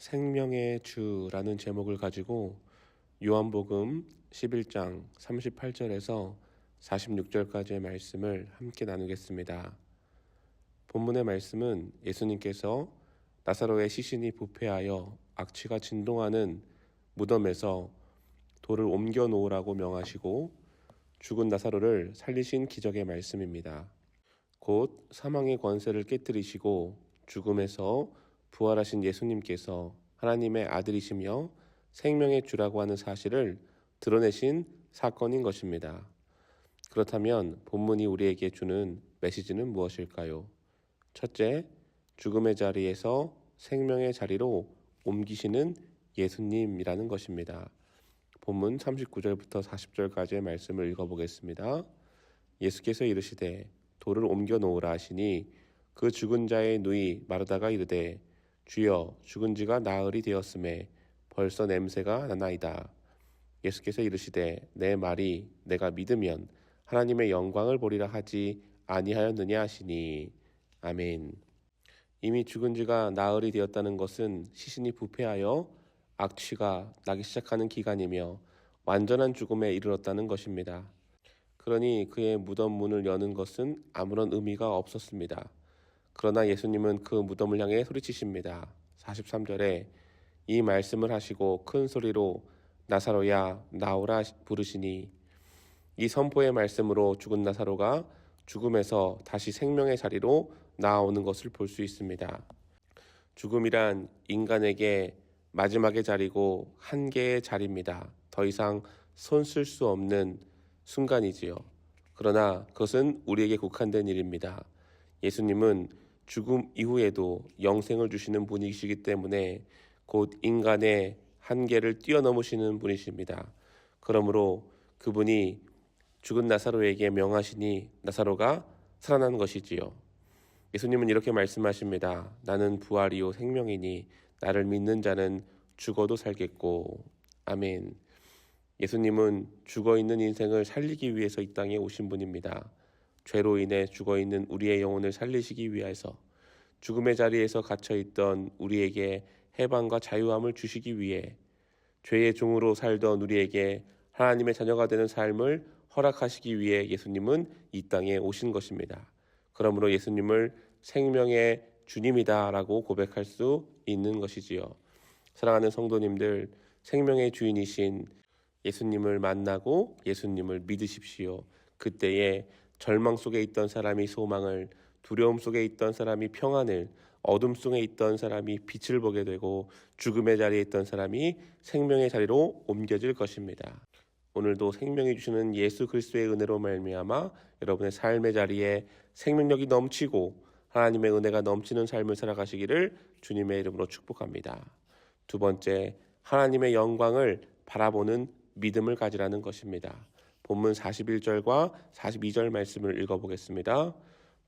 생명의 주라는 제목을 가지고 요한복음 11장 38절에서 46절까지의 말씀을 함께 나누겠습니다. 본문의 말씀은 예수님께서 나사로의 시신이 부패하여 악취가 진동하는 무덤에서 돌을 옮겨 놓으라고 명하시고 죽은 나사로를 살리신 기적의 말씀입니다. 곧 사망의 권세를 깨뜨리시고 죽음에서 부활하신 예수님께서 하나님의 아들이시며 생명의 주라고 하는 사실을 드러내신 사건인 것입니다. 그렇다면 본문이 우리에게 주는 메시지는 무엇일까요? 첫째, 죽음의 자리에서 생명의 자리로 옮기시는 예수님이라는 것입니다. 본문 39절부터 40절까지의 말씀을 읽어보겠습니다. 예수께서 이르시되 돌을 옮겨 놓으라 하시니 그 죽은 자의 누이 마르다가 이르되 주여 죽은 지가 나흘이 되었음에 벌써 냄새가 나나이다. 예수께서 이르시되 내 말이 내가 믿으면 하나님의 영광을 보리라 하지 아니하였느냐 하시니 아멘. 이미 죽은 지가 나흘이 되었다는 것은 시신이 부패하여 악취가 나기 시작하는 기간이며 완전한 죽음에 이르렀다는 것입니다. 그러니 그의 무덤 문을 여는 것은 아무런 의미가 없었습니다. 그러나 예수님은 그 무덤을 향해 소리치십니다. 43절에 이 말씀을 하시고 큰 소리로 나사로야 나오라 부르시니 이 선포의 말씀으로 죽은 나사로가 죽음에서 다시 생명의 자리로 나아오는 것을 볼 수 있습니다. 죽음이란 인간에게 마지막의 자리고 한계의 자리입니다. 더 이상 손 쓸 수 없는 순간이지요. 그러나 그것은 우리에게 국한된 일입니다. 예수님은 죽음 이후에도 영생을 주시는 분이시기 때문에 곧 인간의 한계를 뛰어넘으시는 분이십니다. 그러므로 그분이 죽은 나사로에게 명하시니 나사로가 살아난 것이지요. 예수님은 이렇게 말씀하십니다. 나는 부활이요 생명이니 나를 믿는 자는 죽어도 살겠고. 아멘. 예수님은 죽어있는 인생을 살리기 위해서 이 땅에 오신 분입니다. 죄로 인해 죽어있는 우리의 영혼을 살리시기 위해서 죽음의 자리에서 갇혀있던 우리에게 해방과 자유함을 주시기 위해 죄의 종으로 살던 우리에게 하나님의 자녀가 되는 삶을 허락하시기 위해 예수님은 이 땅에 오신 것입니다. 그러므로 예수님을 생명의 주님이다라고 고백할 수 있는 것이지요. 사랑하는 성도님들, 생명의 주인이신 예수님을 만나고 예수님을 믿으십시오. 그때에 절망 속에 있던 사람이 소망을, 두려움 속에 있던 사람이 평안을, 어둠 속에 있던 사람이 빛을 보게 되고 죽음의 자리에 있던 사람이 생명의 자리로 옮겨질 것입니다. 오늘도 생명이 주시는 예수 그리스도의 은혜로 말미암아 여러분의 삶의 자리에 생명력이 넘치고 하나님의 은혜가 넘치는 삶을 살아가시기를 주님의 이름으로 축복합니다. 두 번째, 하나님의 영광을 바라보는 믿음을 가지라는 것입니다. 본문 41절과 42절 말씀을 읽어보겠습니다.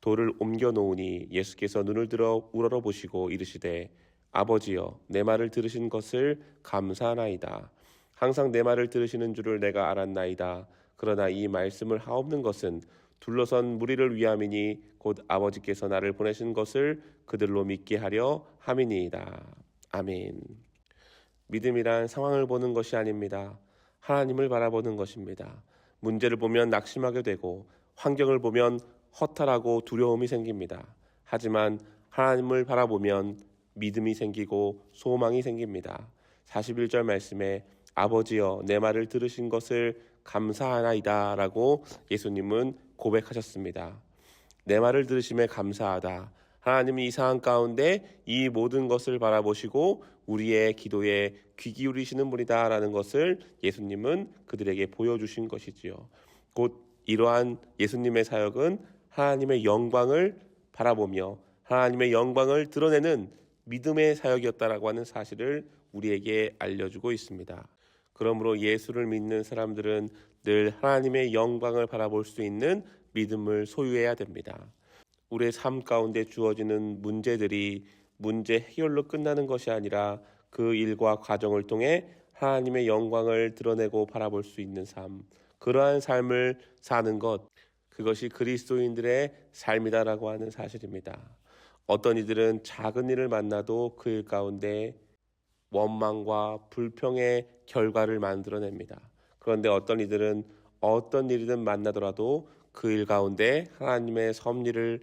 돌을 옮겨 놓으니 예수께서 눈을 들어 우러러보시고 이르시되 아버지여 내 말을 들으신 것을 감사하나이다. 항상 내 말을 들으시는 줄을 내가 알았나이다. 그러나 이 말씀을 하옵는 것은 둘러선 무리를 위함이니 곧 아버지께서 나를 보내신 것을 그들로 믿게 하려 함이니이다. 아멘. 믿음이란 상황을 보는 것이 아닙니다. 하나님을 바라보는 것입니다. 문제를 보면 낙심하게 되고 환경을 보면 허탈하고 두려움이 생깁니다. 하지만 하나님을 바라보면 믿음이 생기고 소망이 생깁니다. 41절 말씀에 아버지여 내 말을 들으신 것을 감사하나이다 라고 예수님은 고백하셨습니다. 내 말을 들으심에 감사하다. 하나님이 이 상황 가운데 이 모든 것을 바라보시고 우리의 기도에 귀 기울이시는 분이다 라는 것을 예수님은 그들에게 보여주신 것이지요. 곧 이러한 예수님의 사역은 하나님의 영광을 바라보며 하나님의 영광을 드러내는 믿음의 사역이었다라고 하는 사실을 우리에게 알려주고 있습니다. 그러므로 예수를 믿는 사람들은 늘 하나님의 영광을 바라볼 수 있는 믿음을 소유해야 됩니다. 우리의 삶 가운데 주어지는 문제들이 문제 해결로 끝나는 것이 아니라 그 일과 과정을 통해 하나님의 영광을 드러내고 바라볼 수 있는 삶, 그러한 삶을 사는 것, 그것이 그리스도인들의 삶이다라고 하는 사실입니다. 어떤 이들은 작은 일을 만나도 그 일 가운데 원망과 불평의 결과를 만들어냅니다. 그런데 어떤 이들은 어떤 일이든 만나더라도 그 일 가운데 하나님의 섭리를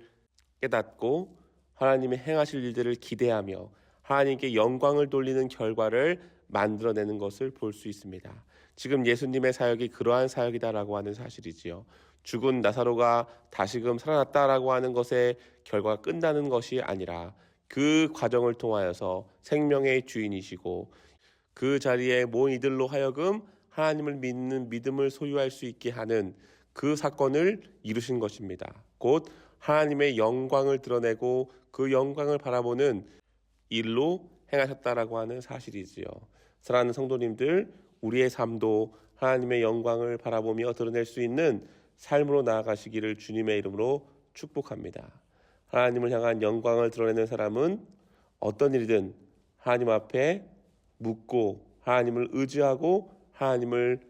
깨닫고 하나님이 행하실 일들을 기대하며 하나님께 영광을 돌리는 결과를 만들어내는 것을 볼 수 있습니다. 지금 예수님의 사역이 그러한 사역이다라고 하는 사실이지요. 죽은 나사로가 다시금 살아났다라고 하는 것의 결과가 끝나는 것이 아니라 그 과정을 통하여서 생명의 주인이시고 그 자리에 모인 이들로 하여금 하나님을 믿는 믿음을 소유할 수 있게 하는 그 사건을 이루신 것입니다. 곧 하나님의 영광을 드러내고 그 영광을 바라보는 일로 행하셨다라고 하는 사실이지요. 사랑하는 성도님들, 우리의 삶도 하나님의 영광을 바라보며 드러낼 수 있는 삶으로 나아가시기를 주님의 이름으로 축복합니다. 하나님을 향한 영광을 드러내는 사람은 어떤 일이든 하나님 앞에 묻고 하나님을 의지하고 하나님을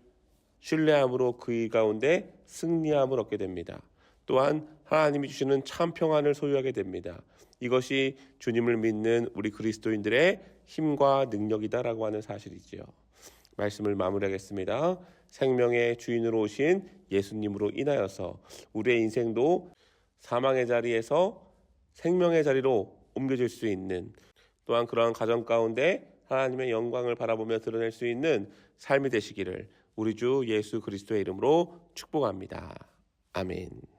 신뢰함으로 그 일 가운데 승리함을 얻게 됩니다. 또한 하나님이 주시는 참 평안을 소유하게 됩니다. 이것이 주님을 믿는 우리 그리스도인들의 힘과 능력이다라고 하는 사실이지요. 말씀을 마무리하겠습니다. 생명의 주인으로 오신 예수님으로 인하여서 우리의 인생도 사망의 자리에서 생명의 자리로 옮겨질 수 있는, 또한 그러한 가정 가운데 하나님의 영광을 바라보며 드러낼 수 있는 삶이 되시기를 우리 주 예수 그리스도의 이름으로 축복합니다. 아멘.